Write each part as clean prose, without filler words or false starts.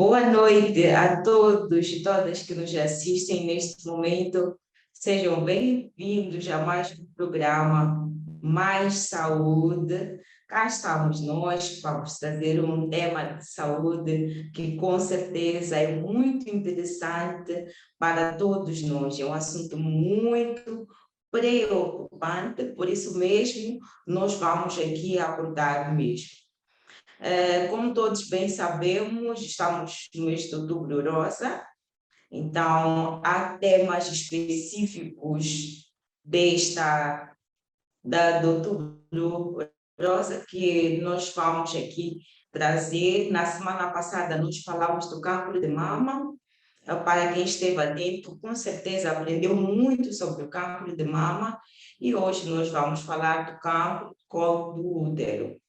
Boa noite a todos e todas que nos assistem neste momento. Sejam bem-vindos a mais um programa Mais Saúde. Cá estamos nós, vamos trazer um tema de saúde que com certeza é muito interessante para todos nós. É um assunto muito preocupante, por isso mesmo nós vamos aqui abordar mesmo. Como todos bem sabemos, estamos no mês de Outubro Rosa, então há temas específicos desta do Outubro Rosa que nós vamos aqui trazer. Na semana passada nós falamos do cancro de mama. Para quem esteve atento, com certeza aprendeu muito sobre o cancro de mama e hoje nós vamos falar do cancro do colo do útero.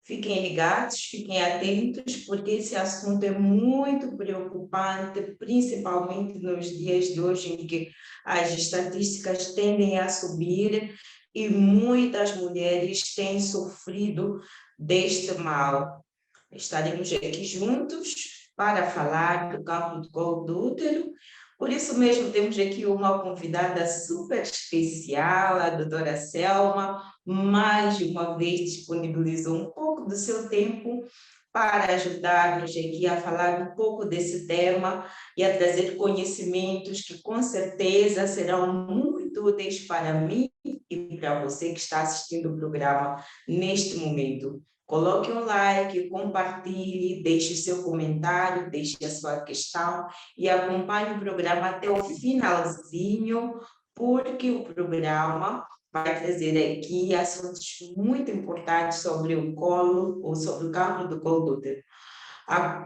Fiquem ligados, fiquem atentos, porque esse assunto é muito preocupante, principalmente nos dias de hoje, em que as estatísticas tendem a subir e muitas mulheres têm sofrido deste mal. Estaremos aqui juntos para falar do cancro do colo do útero. Por isso mesmo, temos aqui uma convidada super especial, a doutora Selma, mais uma vez disponibilizou um pouco do seu tempo para ajudar-nos aqui a falar um pouco desse tema e a trazer conhecimentos que com certeza serão muito úteis para mim e para você que está assistindo o programa neste momento. Coloque um like, compartilhe, deixe seu comentário, deixe a sua questão e acompanhe o programa até o finalzinho, porque o programa vai trazer aqui assuntos muito importantes sobre o colo ou sobre o cancro do colo do útero.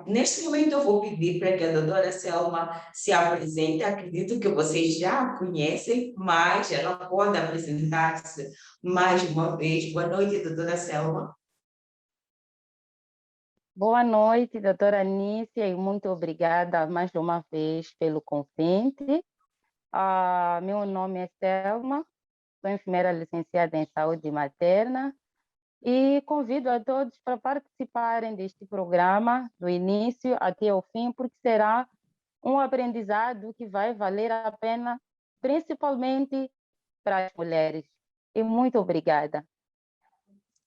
Neste momento, eu vou pedir para que a doutora Selma se apresente. Acredito que vocês já a conhecem, mas ela pode apresentar-se mais uma vez. Boa noite, doutora Selma. Boa noite, doutora Anícia, e muito obrigada mais uma vez pelo convite. Meu nome é Selma, sou enfermeira licenciada em saúde materna e convido a todos para participarem deste programa, do início até o fim, porque será um aprendizado que vai valer a pena, principalmente para as mulheres. E muito obrigada.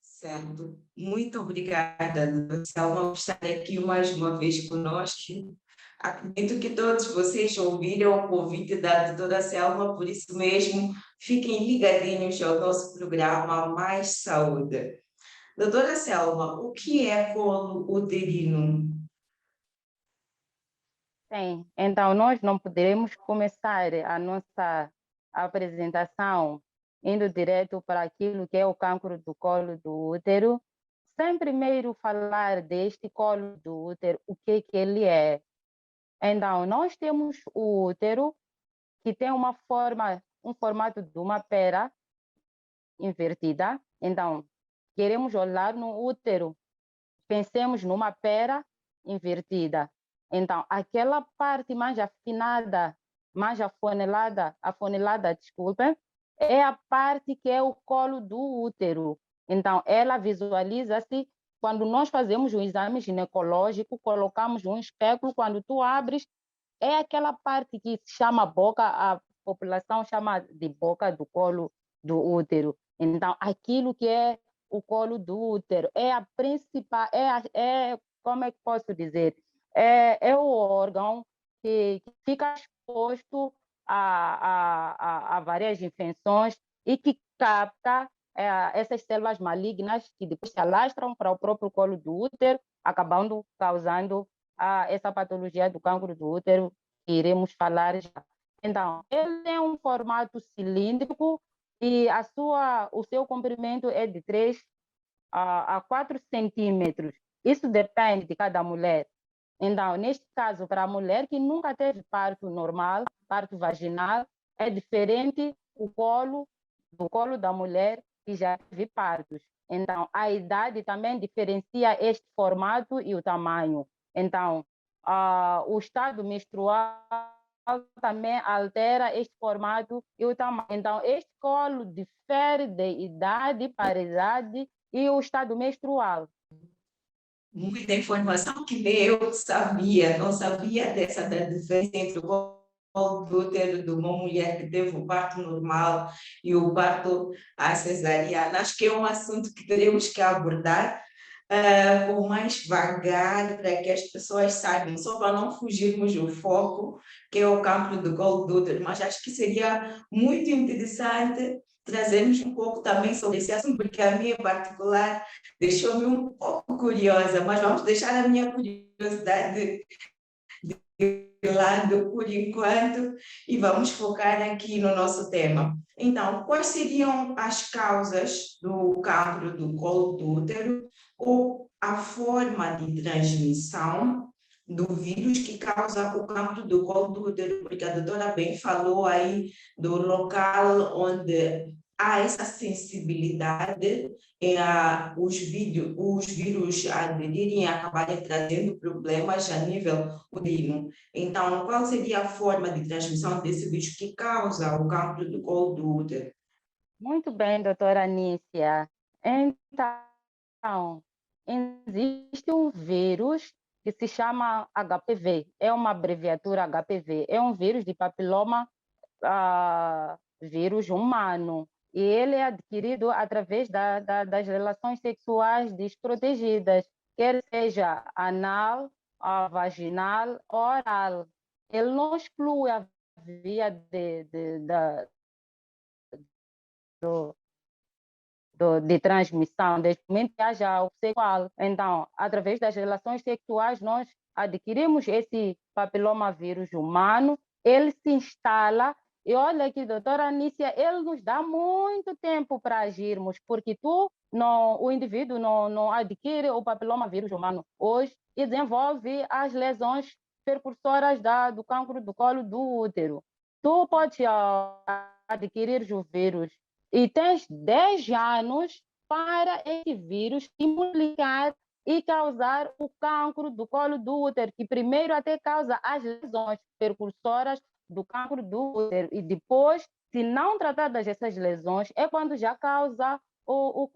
Certo. Muito obrigada, doutora Selma, por estar aqui mais uma vez conosco. Acredito que todos vocês ouviram o convite da doutora Selma, por isso mesmo, fiquem ligadinhos ao nosso programa Mais Saúde. Doutora Selma, o que é colo uterino? Sim, então nós não poderemos começar a nossa apresentação indo direto para aquilo que é o cancro do colo do útero, sem primeiro falar deste colo do útero, o que ele é. Então, nós temos o útero, que tem uma forma, um formato de uma pera invertida. Então, queremos olhar no útero, pensemos numa pera invertida. Então, aquela parte mais afinada, mais afunilada, desculpa, é a parte que é o colo do útero. Então, ela visualiza-se quando nós fazemos um exame ginecológico, colocamos um espéculo, quando tu abres, é aquela parte que se chama boca, a população chama de boca do colo do útero. Então, aquilo que é o colo do útero é a principal, como é que posso dizer? É o órgão que fica exposto a várias infecções e que capta essas células malignas que depois se alastram para o próprio colo do útero, acabando causando essa patologia do cancro do útero que iremos falar já. Então, ele é um formato cilíndrico e o seu comprimento é de 3 a 4 centímetros. Isso depende de cada mulher. Então, neste caso, para a mulher que nunca teve parto normal, parto vaginal, é diferente do colo da mulher que já teve partos. Então, a idade também diferencia este formato e o tamanho. Então, o estado menstrual também altera este formato e o tamanho. Então, este colo difere de idade para idade e o estado menstrual. muita informação que nem eu sabia, não sabia dessa da diferença entre o colo do útero de uma mulher que teve o parto normal e o parto à cesariana. Acho que é um assunto que teremos que abordar com mais vagar, para que as pessoas saibam, só para não fugirmos do foco, que é o cancro do colo do útero, mas acho que seria muito interessante trazermos um pouco também sobre esse assunto, porque a minha em particular deixou-me um pouco curiosa, mas vamos deixar a minha curiosidade de lado por enquanto e vamos focar aqui no nosso tema. Então, quais seriam as causas do cancro do colo do útero ou a forma de transmissão do vírus que causa o cancro do colo do útero? Porque a doutora bem falou aí do local onde há essa sensibilidade os vírus aderirem e acabarem trazendo problemas a nível uterino. Então, qual seria a forma de transmissão desse vírus que causa o cancro do colo do útero? Muito bem, doutora Anícia. Então, existe um vírus que se chama HPV, é uma abreviatura HPV, é um vírus de papiloma vírus humano, e ele é adquirido através das relações sexuais desprotegidas, quer seja anal, vaginal ou oral. Ele não exclui a via de transmissão, desde o momento que haja o sexual. Então, através das relações sexuais, nós adquirimos esse papilomavírus humano, ele se instala, e olha aqui, doutora Anícia, ele nos dá muito tempo para agirmos, porque o indivíduo não adquire o papilomavírus humano hoje e desenvolve as lesões percursoras do cancro do colo do útero. Tu pode adquirir o vírus e tens 10 anos para esse vírus se multiplicar e causar o cancro do colo do útero, que primeiro até causa as lesões percursoras do cancro do útero, e depois, se não tratadas essas lesões, é quando já causa o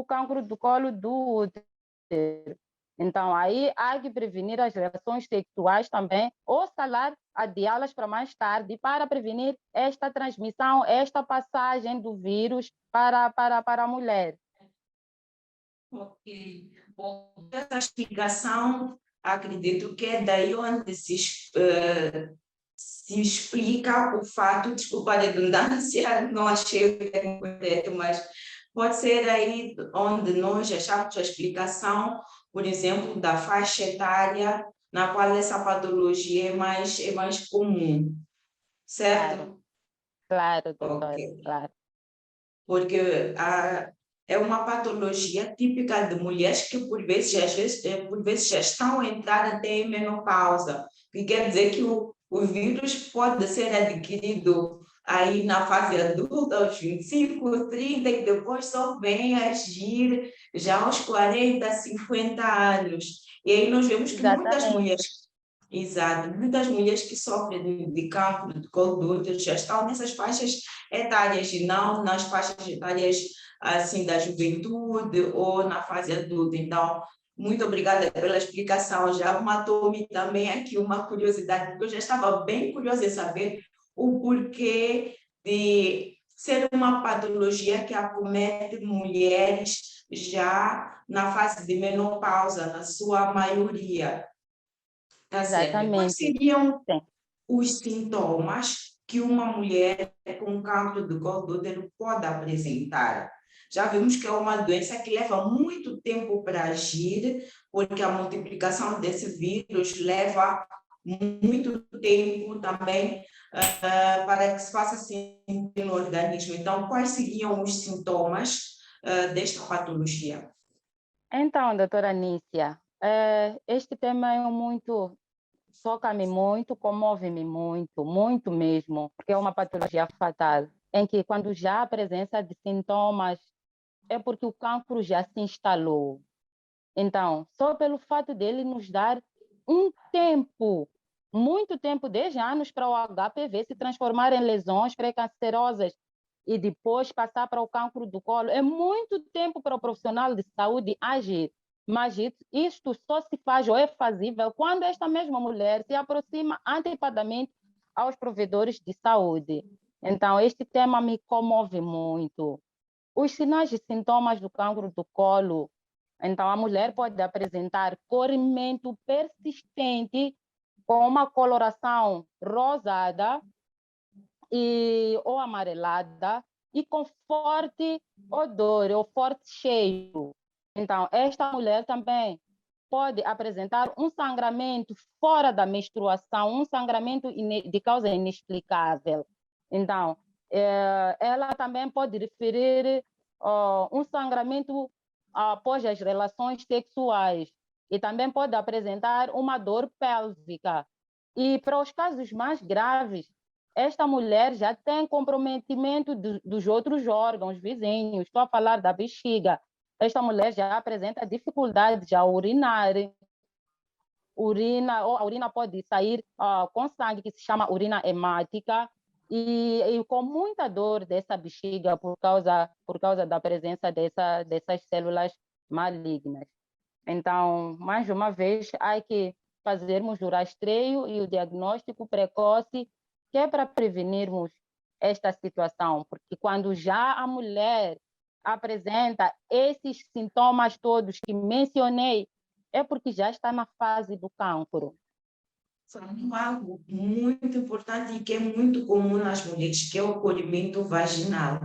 cancro do colo do útero. Então, aí há que prevenir as relações sexuais também, ou salar, adiá-las para mais tarde, para prevenir esta transmissão, esta passagem do vírus para a mulher. Ok. Bom, essa explicação, acredito que é daí onde se explica o fato, desculpa a redundância, não achei o termo correto, mas pode ser aí onde nós achamos a explicação, por exemplo, da faixa etária na qual essa patologia é mais comum, certo? Claro, Ok. doutora, claro. Porque é uma patologia típica de mulheres que por vezes já estão a entrar até em menopausa, que quer dizer que o vírus pode ser adquirido aí na fase adulta, aos 25, 30, e depois só vem agir já aos 40, 50 anos. E aí nós vemos que muitas Exatamente. mulheres, exato, muitas mulheres que sofrem de cancro de colo do útero já estão nessas faixas etárias e não nas faixas etárias assim da juventude ou na fase adulta. Então, muito obrigada pela explicação. Já matou-me também aqui uma curiosidade, porque eu já estava bem curiosa em saber o porquê de ser uma patologia que acomete mulheres já na fase de menopausa, na sua maioria. Tá certo. Quais Exatamente. seriam Sim. os sintomas que uma mulher com cancro do colo do útero pode apresentar? Já vimos que é uma doença que leva muito tempo para agir, porque a multiplicação desse vírus leva muito tempo também para que se faça sentir no organismo. Então, quais seriam os sintomas desta patologia? Então, doutora Nícia, este tema é muito toca-me muito, comove-me muito, muito mesmo, porque é uma patologia fatal, em que quando já há presença de sintomas, é porque o cancro já se instalou. Então, só pelo fato dele nos dar um tempo, muito tempo, 10 anos, para o HPV se transformar em lesões pré-cancerosas e depois passar para o cancro do colo, é muito tempo para o profissional de saúde agir. mas isto só se faz ou é fazível quando esta mesma mulher se aproxima antecipadamente aos provedores de saúde. Então, este tema me comove muito. Os sinais e sintomas do cancro do colo. Então, a mulher pode apresentar corrimento persistente com uma coloração rosada ou amarelada e com forte odor ou forte cheiro. Então, esta mulher também pode apresentar um sangramento fora da menstruação, um sangramento de causa inexplicável. Então, ela também pode referir um sangramento após as relações sexuais e também pode apresentar uma dor pélvica. E para os casos mais graves, esta mulher já tem comprometimento dos outros órgãos vizinhos. Estou a falar da bexiga. Esta mulher já apresenta dificuldades a urinar. A urina pode sair com sangue, que se chama urina hemática, e com muita dor dessa bexiga por causa da presença dessas células malignas. Então, mais uma vez, há que fazermos o rastreio e o diagnóstico precoce, que é para prevenirmos esta situação, porque quando já a mulher apresenta esses sintomas todos que mencionei, é porque já está na fase do cancro. Falando algo muito importante e que é muito comum nas mulheres, que é o corrimento vaginal.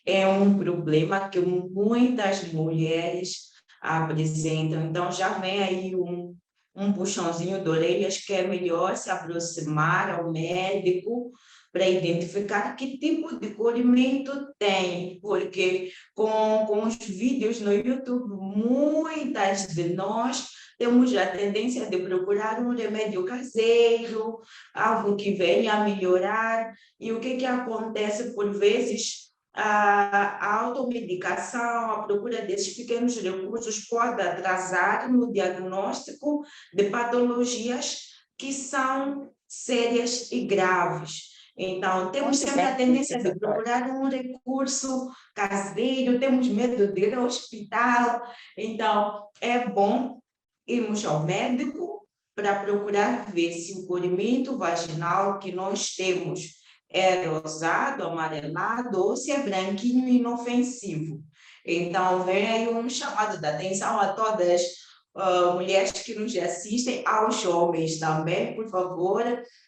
É um problema que muitas mulheres apresentam. Então, já vem aí um puxãozinho de orelhas que é melhor se aproximar ao médico para identificar que tipo de corrimento tem, porque com os vídeos no YouTube, muitas de nós temos a tendência de procurar um remédio caseiro, algo que venha a melhorar, e o que acontece por vezes? A automedicação, a procura desses pequenos recursos pode atrasar no diagnóstico de patologias que são sérias e graves. Então, temos sempre a tendência de procurar um recurso caseiro, temos medo de ir ao hospital. Então, é bom irmos ao médico para procurar ver se o corrimento vaginal que nós temos é rosado, amarelado ou se é branquinho e inofensivo. Então, vem aí um chamado de atenção a todas as mulheres que nos assistem, aos homens também, por favor,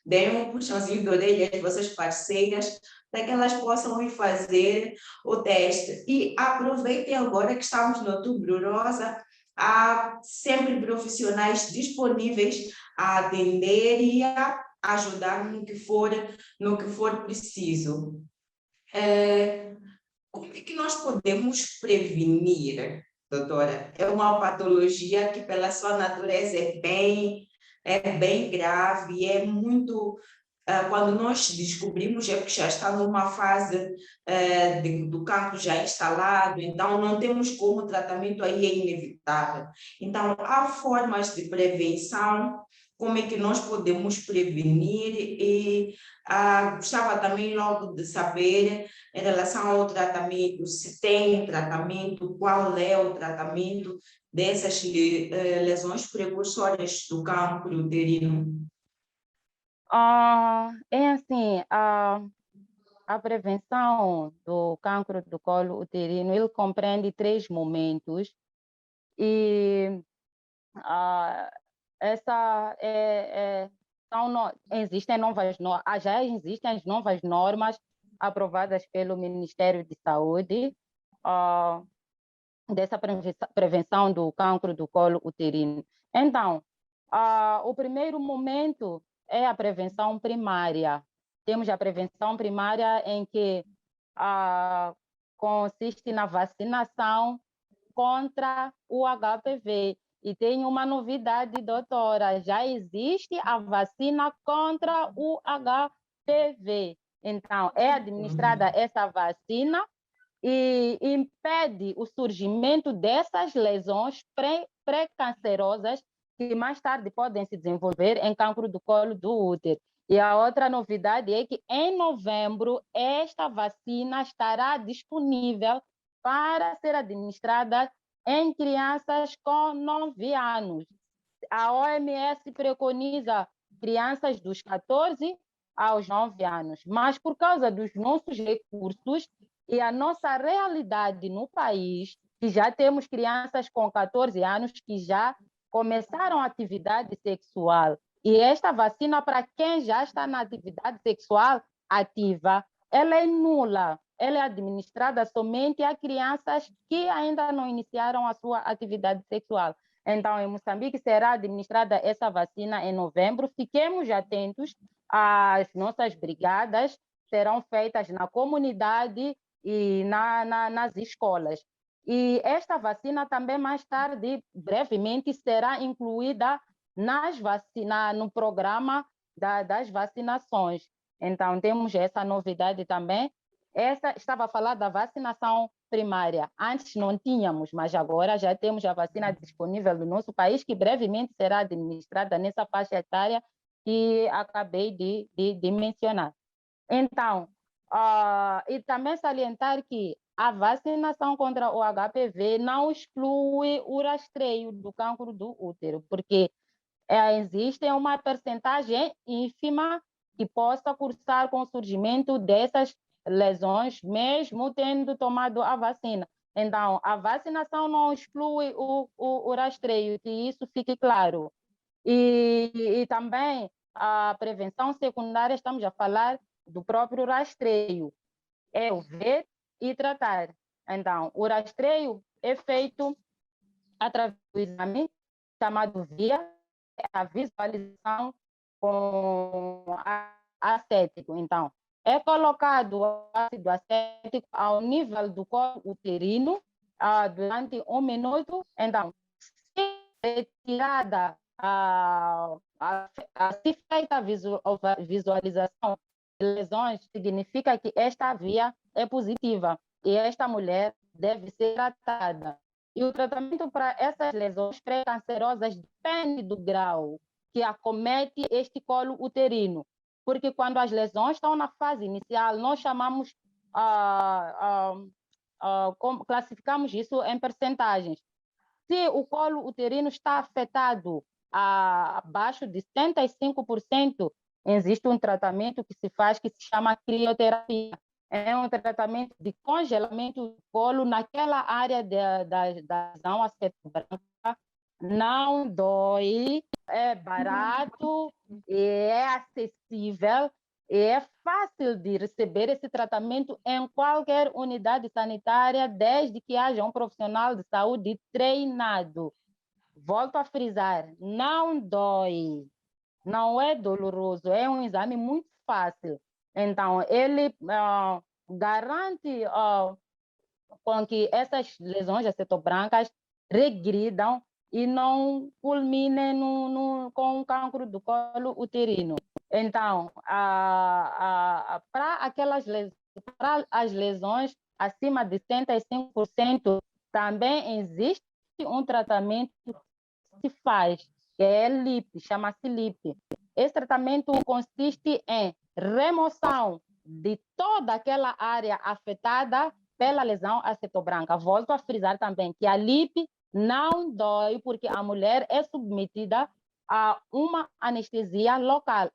deem um puxãozinho de orelha às vossas parceiras, para que elas possam ir fazer o teste. E aproveitem agora que estamos no Outubro Rosa, há sempre profissionais disponíveis a atender e a ajudar no que for preciso. Como é que nós podemos prevenir, doutora? É uma patologia que, pela sua natureza, é bem grave, é muito. Quando nós descobrimos, é porque já está numa fase do cancro já instalado, então não temos como, o tratamento aí é inevitável. Então, há formas de prevenção, como é que nós podemos prevenir e gostava também logo de saber em relação ao tratamento, se tem tratamento, qual é o tratamento dessas lesões precursoras do cancro uterino. É assim, a prevenção do cancro do colo uterino, ele compreende 3 momentos e existem já existem as novas normas aprovadas pelo Ministério de Saúde dessa prevenção do cancro do colo uterino. Então, o primeiro momento é a prevenção primária. Temos a prevenção primária em que consiste na vacinação contra o HPV. E tem uma novidade, doutora, já existe a vacina contra o HPV. Então, é administrada essa vacina e impede o surgimento dessas lesões pré-cancerosas que mais tarde podem se desenvolver em cancro do colo do útero. E a outra novidade é que em novembro esta vacina estará disponível para ser administrada em crianças com 9 anos. A OMS preconiza crianças dos 14 aos 9 anos, mas por causa dos nossos recursos e a nossa realidade no país, que já temos crianças com 14 anos que já começaram a atividade sexual, e esta vacina, para quem já está na atividade sexual ativa, ela é nula, ela é administrada somente a crianças que ainda não iniciaram a sua atividade sexual. Então, em Moçambique será administrada essa vacina em novembro. Fiquemos atentos, as nossas brigadas serão feitas na comunidade e nas escolas. E esta vacina também, mais tarde, brevemente, será incluída no programa das vacinações. Então, temos essa novidade também. Estava a falar da vacinação primária. Antes não tínhamos, mas agora já temos a vacina disponível no nosso país, que brevemente será administrada nessa faixa etária que acabei de mencionar. Então, e também salientar que a vacinação contra o HPV não exclui o rastreio do cancro do útero, porque existe uma percentagem ínfima que possa cursar com o surgimento dessas lesões, mesmo tendo tomado a vacina. Então, a vacinação não exclui o rastreio, que isso fique claro. E também a prevenção secundária, estamos a falar do próprio rastreio, é o ver e tratar. Então, o rastreio é feito através do exame chamado VIA, a visualização com acético. Então, é colocado o ácido acético ao nível do colo uterino durante 1 minuto. Então, se retirada se feita a visualização de lesões, significa que esta via é positiva e esta mulher deve ser tratada. E o tratamento para essas lesões pré-cancerosas depende do grau que acomete este colo uterino, porque quando as lesões estão na fase inicial, nós chamamos, classificamos isso em percentagens. Se o colo uterino está afetado abaixo de 75%, existe um tratamento que se faz que se chama crioterapia. É um tratamento de congelamento do colo naquela área da lesão acetobranca. Não dói, é barato, é acessível, é fácil de receber esse tratamento em qualquer unidade sanitária, desde que haja um profissional de saúde treinado. Volto a frisar, não dói, não é doloroso, é um exame muito fácil. Então, ele garante com que essas lesões acetobrancas regridam e não culminem com o cancro do colo uterino. Então, para as lesões acima de 75%, também existe um tratamento que se faz, que é LIP, chama-se LIP. Esse tratamento consiste em remoção de toda aquela área afetada pela lesão acetobranca. Volto a frisar também que a LIP não dói, porque a mulher é submetida a uma anestesia local.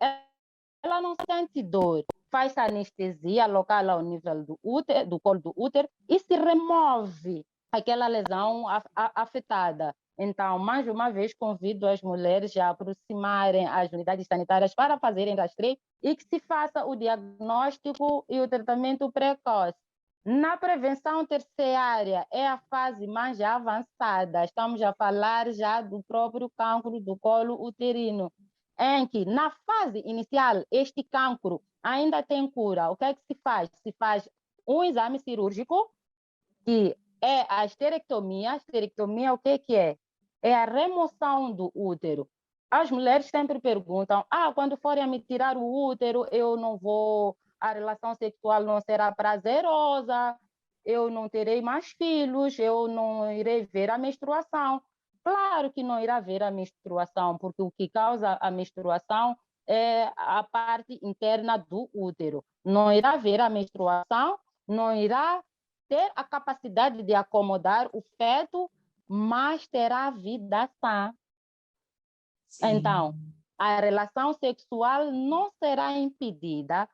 Ela não sente dor. Faz anestesia local ao nível do útero, do colo do útero, e se remove aquela lesão afetada. Então, mais uma vez, convido as mulheres a aproximarem as unidades sanitárias para fazerem rastreio e que se faça o diagnóstico e o tratamento precoce. Na prevenção terciária, é a fase mais avançada. Estamos a falar já do próprio cancro do colo uterino, em que, na fase inicial, este cancro ainda tem cura. O que é que se faz? Se faz um exame cirúrgico, que é a esterectomia. A esterectomia, o que é? É a remoção do útero. As mulheres sempre perguntam, quando forem a me tirar o útero, eu não vou, a relação sexual não será prazerosa, eu não terei mais filhos, eu não irei ver a menstruação. Claro que não irá ver a menstruação, porque o que causa a menstruação é a parte interna do útero. Não irá ver a menstruação, não irá ter a capacidade de acomodar o feto mas terá vida sã. Sim. Então, a relação sexual não será impedida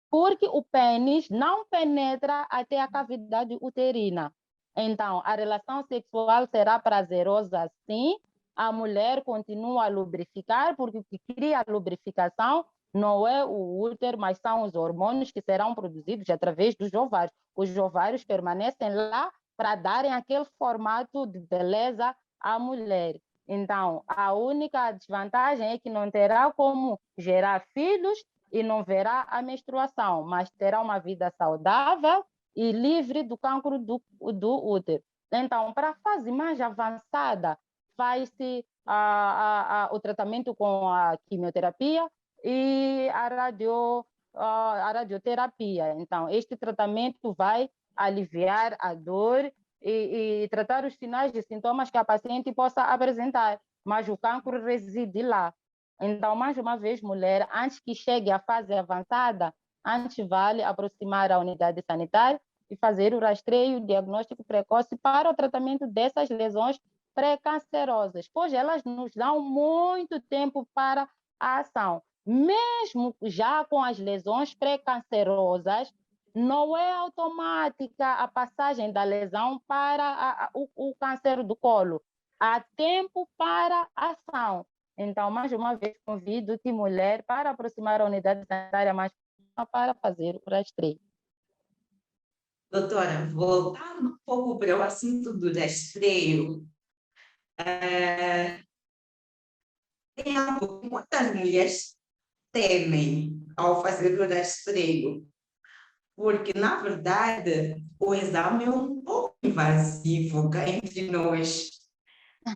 porque o pênis não penetra até a cavidade uterina. Então, a relação sexual será prazerosa sim, a mulher continua a lubrificar, porque o que cria a lubrificação não é o útero, mas são os hormônios que serão produzidos através dos ovários. Os ovários permanecem lá para darem aquele formato de beleza à mulher. Então, a única desvantagem é que não terá como gerar filhos e não verá a menstruação, mas terá uma vida saudável e livre do cancro do útero. Então, para a fase mais avançada, faz-se o tratamento com a quimioterapia e a radioterapia. Então, este tratamento vai aliviar a dor e tratar os sinais e sintomas que a paciente possa apresentar, mas o cancro reside lá. Então, mais uma vez, mulher, antes que chegue à fase avançada, antes vale aproximar a unidade sanitária e fazer o rastreio diagnóstico precoce para o tratamento dessas lesões pré-cancerosas, pois elas nos dão muito tempo para a ação. Mesmo já com as lesões pré-cancerosas, não é automática a passagem da lesão para o câncer do colo. Há tempo para a ação. Então, mais uma vez, convido-te, mulher, para aproximar a unidade sanitária mais próxima para fazer o rastreio. Doutora, voltando um pouco para o assunto do rastreio, tem algo que muitas mulheres temem ao fazer o rastreio, porque, na verdade, o exame é um pouco invasivo cá entre nós.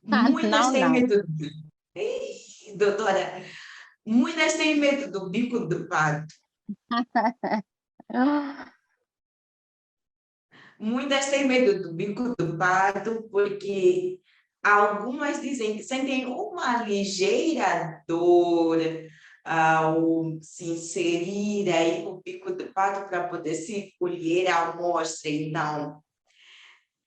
Muitas Não, têm não. medo doutora, muitas têm medo do bico de pato. Muitas têm medo do bico do pato porque algumas dizem que sentem uma ligeira dor ao se inserir aí o bico do pato para poder se colher a amostra. Então,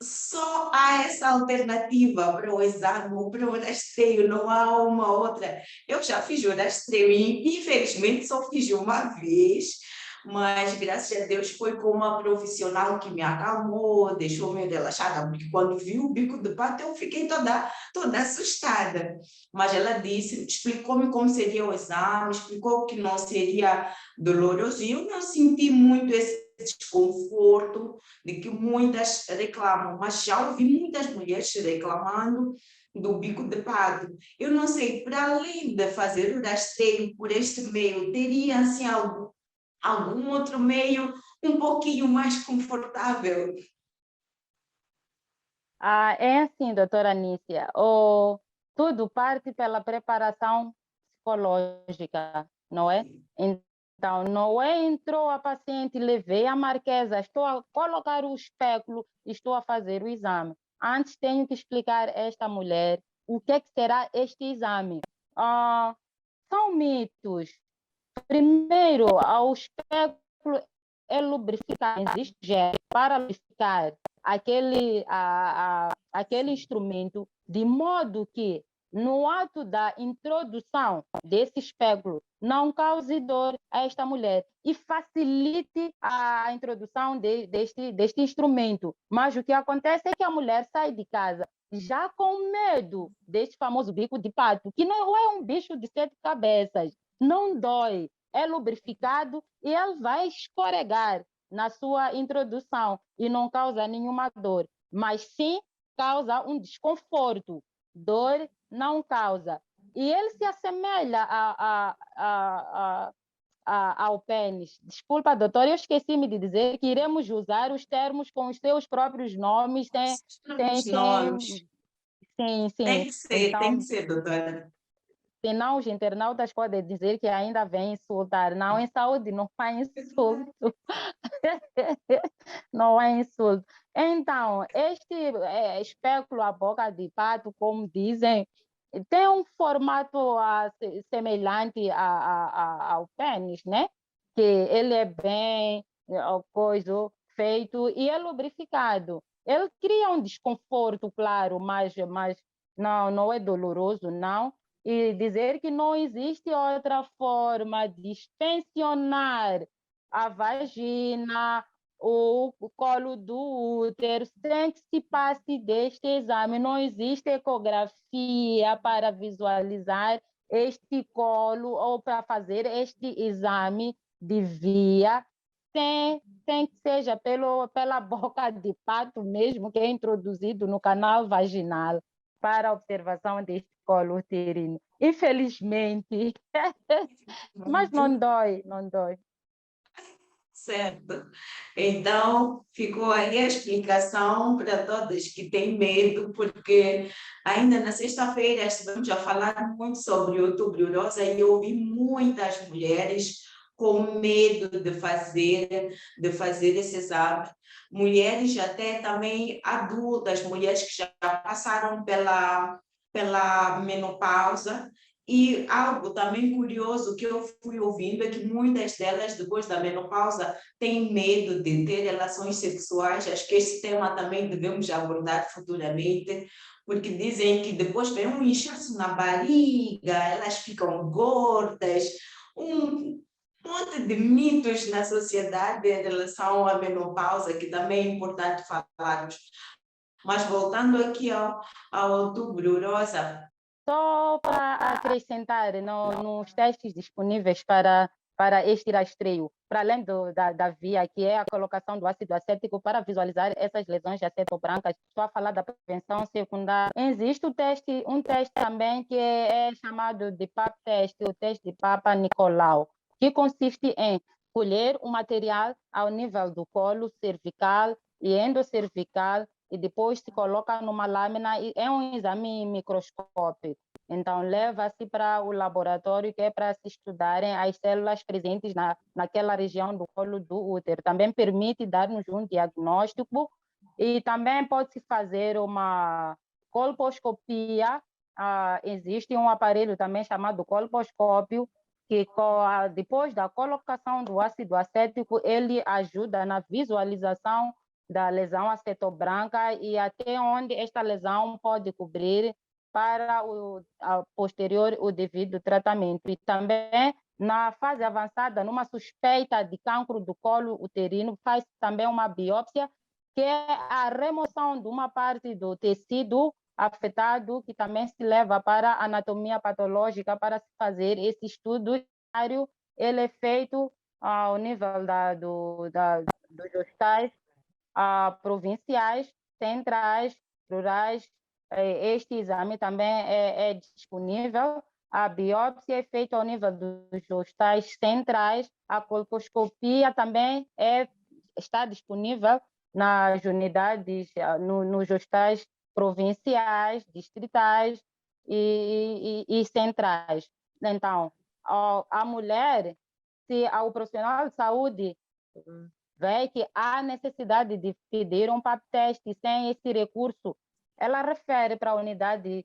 só há essa alternativa para o exame, para o rastreio, não há uma outra. Eu já fiz o rastreio e, infelizmente, só fiz uma vez, mas, graças a Deus, foi com uma profissional que me acalmou, deixou-me relaxada, porque quando vi o bico de pato, eu fiquei toda assustada. Mas ela disse, explicou-me como seria o exame, explicou que não seria doloroso, e eu não senti muito esse desconforto de que muitas reclamam, mas já ouvi muitas mulheres reclamando do bico de pato. Eu não sei, para além de fazer o rastreio por este meio, teria assim algum outro meio um pouquinho mais confortável? É assim, doutora Anícia, tudo parte pela preparação psicológica, não é? Então, não é entrou a paciente, levei a marquesa, estou a colocar o espéculo, estou a fazer o exame. Antes tenho que explicar a esta mulher o que é que será este exame. São mitos. Primeiro, o espéculo é lubrificar, existe gel para lubrificar aquele instrumento, de modo que no ato da introdução desse espéculo não cause dor a esta mulher e facilite a introdução deste instrumento. Mas o que acontece é que a mulher sai de casa já com medo deste famoso bico de pato, que não é um bicho de 7 cabeças, não dói, é lubrificado e ele vai escorregar na sua introdução e não causa nenhuma dor, mas sim causa um desconforto. Dor não causa. E ele se assemelha ao pênis. Desculpa, doutor, eu esqueci-me de dizer que iremos usar os termos com os seus próprios nomes, Os nomes. sim. Tem Então, que ser, doutora. senão os internautas podem dizer que ainda vem insultar. Não, em saúde não faz insulto. Não é insulto. Então, este espéculo à boca de pato, como dizem, tem um formato semelhante ao pênis, né? Que ele é bem feito e é lubrificado. ele cria um desconforto, claro, mas não é doloroso, não. E dizer que não existe outra forma de extensionar a vagina, o colo do útero, sem que se passe deste exame. Não existe ecografia para visualizar este colo ou para fazer este exame de via, sem que seja pela boca de pato mesmo, que é introduzido no canal vaginal para a observação deste colo uterino. Infelizmente, mas não dói, não dói. Certo. Então, ficou aí a explicação para todas que têm medo, porque ainda na sexta-feira estivemos a falar muito sobre o Outubro Rosa e eu ouvi muitas mulheres com medo de fazer esse exame. Mulheres até também adultas, mulheres que já passaram pela menopausa. E algo também curioso que eu fui ouvindo é que muitas delas, depois da menopausa, têm medo de ter relações sexuais. Acho que esse tema também devemos abordar futuramente, porque dizem que depois vem um inchaço na barriga, elas ficam gordas, um monte de mitos na sociedade em relação à menopausa, que também é importante falarmos. Mas voltando aqui ao Outubro Rosa. Só para acrescentar nos testes disponíveis para este rastreio, para além da via, que é a colocação do ácido acético para visualizar essas lesões de acetobrancas, estou a falar da prevenção secundária. Existe um teste também que é chamado de PAP test, o teste de Papa Nicolau, que consiste em colher o material ao nível do colo cervical e endocervical e depois se coloca numa lâmina e é um exame microscópico. Então, leva-se para o laboratório que é para se estudarem as células presentes naquela região do colo do útero. Também permite dar-nos um diagnóstico e também pode-se fazer uma colposcopia. Existe um aparelho também chamado colposcópio, que depois da colocação do ácido acético, ele ajuda na visualização da lesão acetobranca e até onde esta lesão pode cobrir para a posterior o devido tratamento. E também na fase avançada, numa suspeita de cancro do colo uterino, faz também uma biópsia, que é a remoção de uma parte do tecido afetado, que também se leva para a anatomia patológica para se fazer esse estudo. Ele é feito ao nível dos hospitais provinciais, centrais, rurais. Este exame também é disponível. A biópsia é feita ao nível dos hospitais centrais. A colposcopia também está disponível nas unidades, nos hospitais provinciais, distritais e centrais. Então, a mulher, se o profissional de saúde vê que há necessidade de pedir um PAP teste sem esse recurso, ela refere para a unidade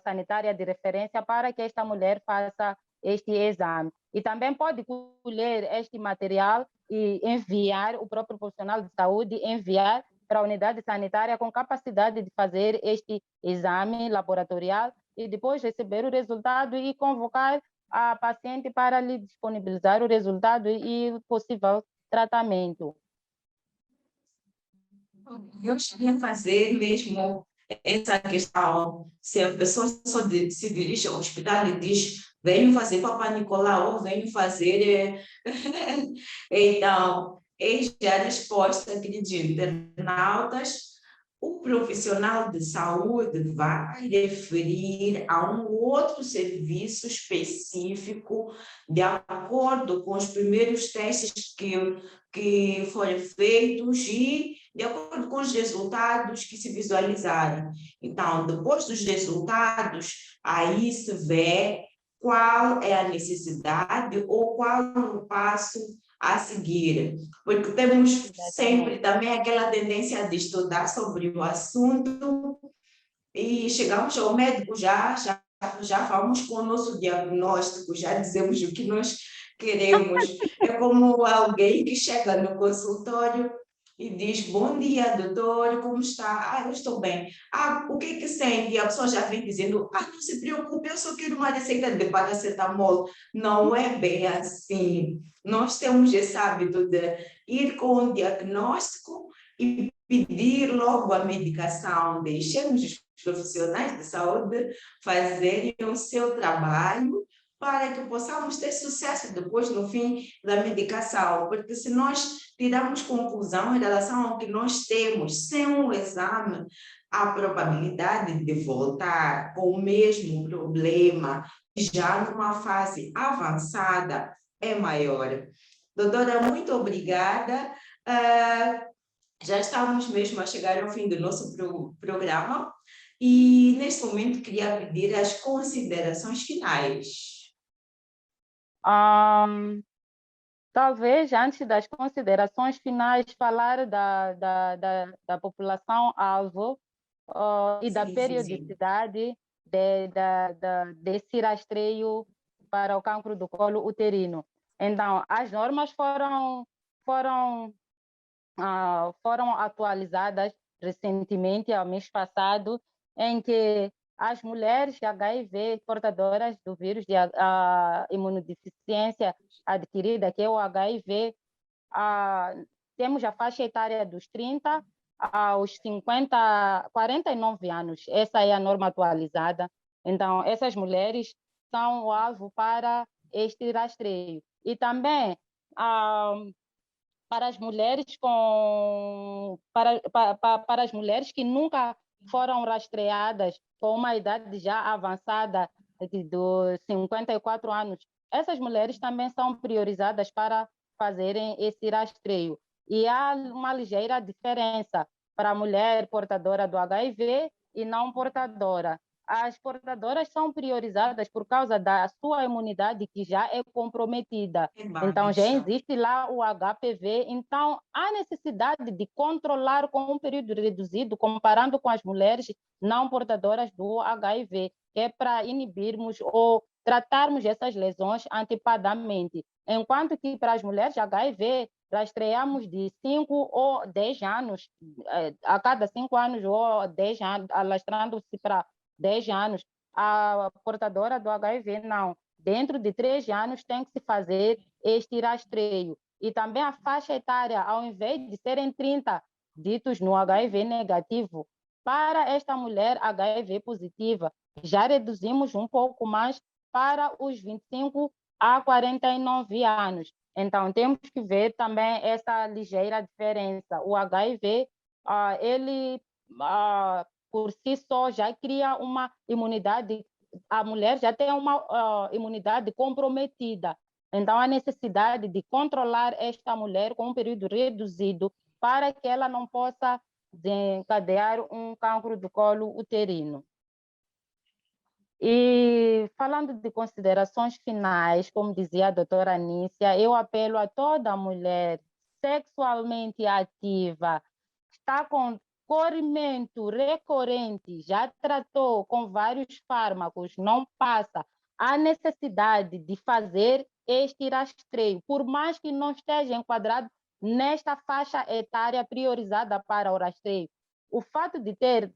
sanitária de referência para que esta mulher faça este exame. E também pode colher este material e enviar, o próprio profissional de saúde enviar para a unidade sanitária com capacidade de fazer este exame laboratorial e depois receber o resultado e convocar a paciente para lhe disponibilizar o resultado e o possível tratamento. Eu queria fazer mesmo essa questão, se a pessoa se dirige ao hospital e diz, venho fazer Papa Nicolau, ou venho fazer... Então, eis a resposta aqui de internautas. O profissional de saúde vai referir a um outro serviço específico de acordo com os primeiros testes que foram feitos e de acordo com os resultados que se visualizarem. Então, depois dos resultados, aí se vê qual é a necessidade ou qual o passo a seguir, porque temos sempre também aquela tendência de estudar sobre o assunto e chegamos ao médico já vamos com o nosso diagnóstico, já dizemos o que nós queremos. É como alguém que chega no consultório e diz, bom dia, doutor, como está? Ah, eu estou bem. Ah, o que é que sente? E a pessoa já vem dizendo, ah, não se preocupe, eu só quero uma receita de paracetamol. Não é bem assim. Nós temos esse hábito de ir com um diagnóstico e pedir logo a medicação. Deixemos os profissionais de saúde fazerem o seu trabalho para que possamos ter sucesso depois no fim da medicação, porque se nós tirarmos conclusão em relação ao que nós temos sem um exame, a probabilidade de voltar com o mesmo problema já numa fase avançada é maior. Doutora, muito obrigada. Já estamos mesmo a chegar ao fim do nosso programa e, neste momento, queria pedir as considerações finais. Talvez, antes das considerações finais, falar da população-alvo e da Sim, sim, sim. periodicidade desse rastreio para o cancro do colo uterino. Então, as normas foram atualizadas recentemente, ao mês passado, em que as mulheres HIV portadoras do vírus de imunodeficiência adquirida, que é o HIV, temos a faixa etária dos 30 aos 49 anos. Essa é a norma atualizada. Então, essas mulheres são o alvo para este rastreio. E também para as mulheres para as mulheres que nunca foram rastreadas com uma idade já avançada dos 54 anos, essas mulheres também são priorizadas para fazerem esse rastreio. E há uma ligeira diferença para a mulher portadora do HIV e não portadora. As portadoras são priorizadas por causa da sua imunidade que já é comprometida. É Então, já baixa. existe lá o HPV. Então, há necessidade de controlar com um período reduzido, comparando com as mulheres não portadoras do HIV, que é para inibirmos ou tratarmos essas lesões antecipadamente. Enquanto que para as mulheres HIV, rastreamos de 5 ou 10 anos, a cada 5 anos ou 10 anos, alastrando-se para 10 anos. A portadora do HIV, não. Dentro de 3 anos tem que se fazer este rastreio. E também a faixa etária, ao invés de serem 30 ditos no HIV negativo, para esta mulher HIV positiva, já reduzimos um pouco mais para os 25 a 49 anos. Então, temos que ver também essa ligeira diferença. O HIV, ele, por si só, já cria uma imunidade, a mulher já tem uma imunidade comprometida. Então, há necessidade de controlar esta mulher com um período reduzido para que ela não possa desencadear um cancro do colo uterino. E falando de considerações finais, como dizia a doutora Anícia, eu apelo a toda mulher sexualmente ativa, que está com corrimento recorrente, já tratou com vários fármacos, não passa, há necessidade de fazer este rastreio, por mais que não esteja enquadrado nesta faixa etária priorizada para o rastreio. O fato de ter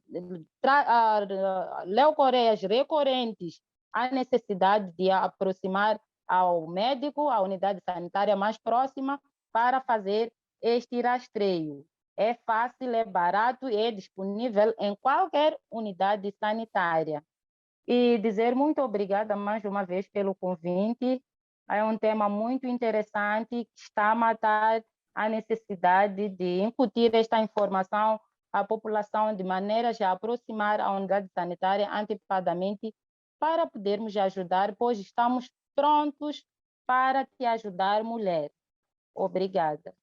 leucoreias recorrentes, há necessidade de aproximar ao médico, à unidade sanitária mais próxima, para fazer este rastreio. É fácil, é barato e é disponível em qualquer unidade sanitária. E dizer muito obrigada mais uma vez pelo convite. É um tema muito interessante que está a matar a necessidade de incutir esta informação à população de maneira a aproximar a unidade sanitária antecipadamente para podermos ajudar, pois estamos prontos para te ajudar, mulher. Obrigada.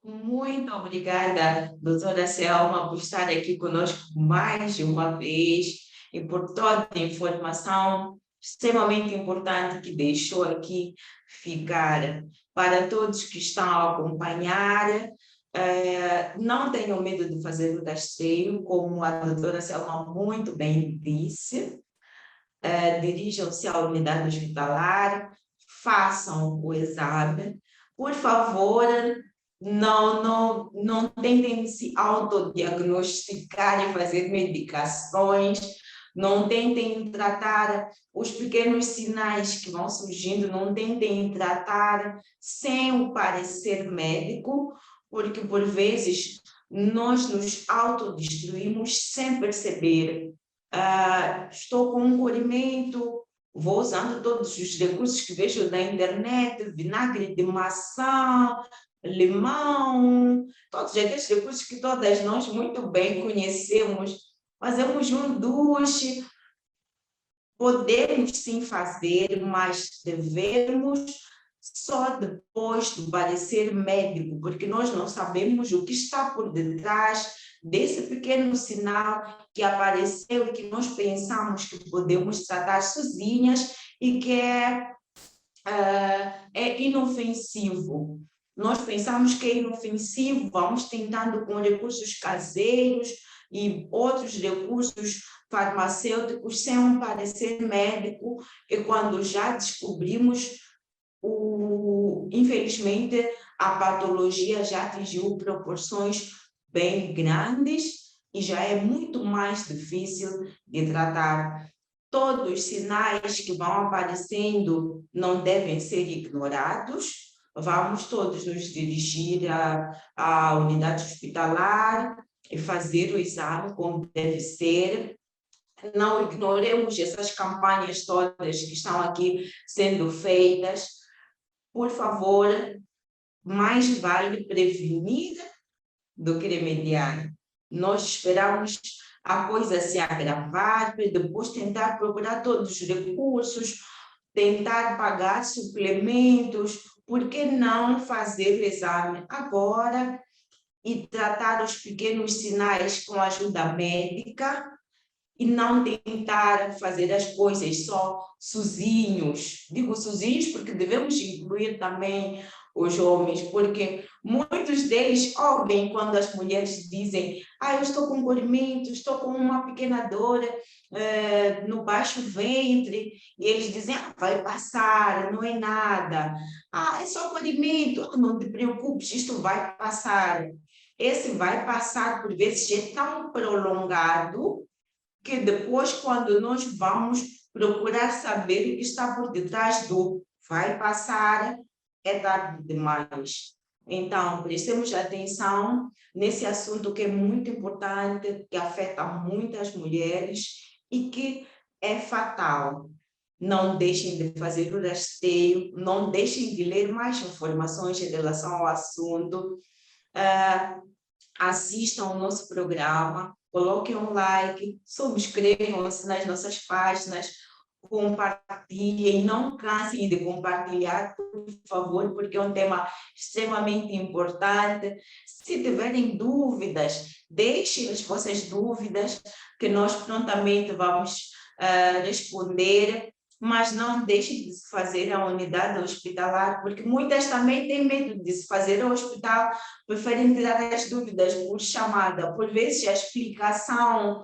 Muito obrigada, doutora Selma, por estar aqui conosco mais de uma vez e por toda a informação extremamente importante que deixou aqui ficar para todos que estão a acompanhar. Não tenham medo de fazer o rastreio, como a doutora Selma muito bem disse. Dirijam-se à unidade hospitalar, façam o exame. Por favor, não tentem se autodiagnosticar e fazer medicações, não tentem tratar os pequenos sinais que vão surgindo, não tentem tratar sem o parecer médico, porque por vezes nós nos autodestruímos sem perceber. Estou com um corrimento, vou usando todos os recursos que vejo na internet, vinagre de maçã, limão, todos aqueles recursos que todas nós muito bem conhecemos. Fazemos um duche, podemos sim fazer, mas devemos só depois do parecer médico, porque nós não sabemos o que está por detrás desse pequeno sinal que apareceu e que nós pensamos que podemos tratar sozinhas e que é inofensivo. Nós pensamos que é inofensivo, vamos tentando com recursos caseiros e outros recursos farmacêuticos sem um parecer médico, e quando já descobrimos, infelizmente, a patologia já atingiu proporções bem grandes e já é muito mais difícil de tratar. Todos os sinais que vão aparecendo não devem ser ignorados. Vamos todos nos dirigir à unidade hospitalar e fazer o exame como deve ser. Não ignoremos essas campanhas todas que estão aqui sendo feitas. Por favor, mais vale prevenir do que remediar. Nós esperamos a coisa se agravar, para depois tentar procurar todos os recursos, tentar pagar suplementos. Por que não fazer o exame agora e tratar os pequenos sinais com ajuda médica e não tentar fazer as coisas só sozinhos? Digo sozinhos porque devemos incluir também os homens, porque muitos deles ouvem quando as mulheres dizem: eu estou com corrimento, estou com uma pequena dor no baixo ventre, e eles dizem: vai passar, não é nada. É só corrimento, não te preocupes, isto vai passar. Esse vai passar, por vezes, é tão prolongado que depois, quando nós vamos procurar saber o que está por detrás do vai passar, é tarde demais. Então, prestemos atenção nesse assunto que é muito importante, que afeta muitas mulheres e que é fatal. Não deixem de fazer o rastreio, não deixem de ler mais informações em relação ao assunto. Assistam ao nosso programa, coloquem um like, subscrevam-se nas nossas páginas, compartilhem, não cansem de compartilhar, por favor, porque é um tema extremamente importante. Se tiverem dúvidas, deixem as vossas dúvidas, que nós prontamente vamos responder, mas não deixem de se fazer a unidade hospitalar, porque muitas também têm medo de se fazer ao hospital, preferem tirar as dúvidas por chamada. Por vezes a explicação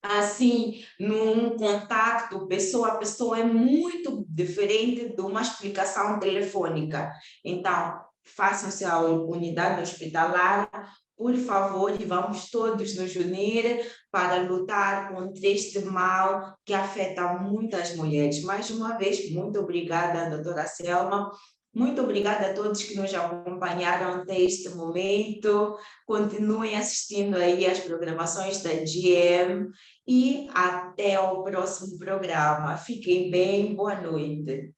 assim, num contato pessoa a pessoa é muito diferente de uma explicação telefônica. Então, façam-se a unidade hospitalar, por favor, e vamos todos nos unir para lutar contra este mal que afeta muitas mulheres. Mais uma vez, muito obrigada, doutora Selma. Muito obrigada a todos que nos acompanharam até este momento. Continuem assistindo aí às programações da GM e até o próximo programa. Fiquem bem, boa noite.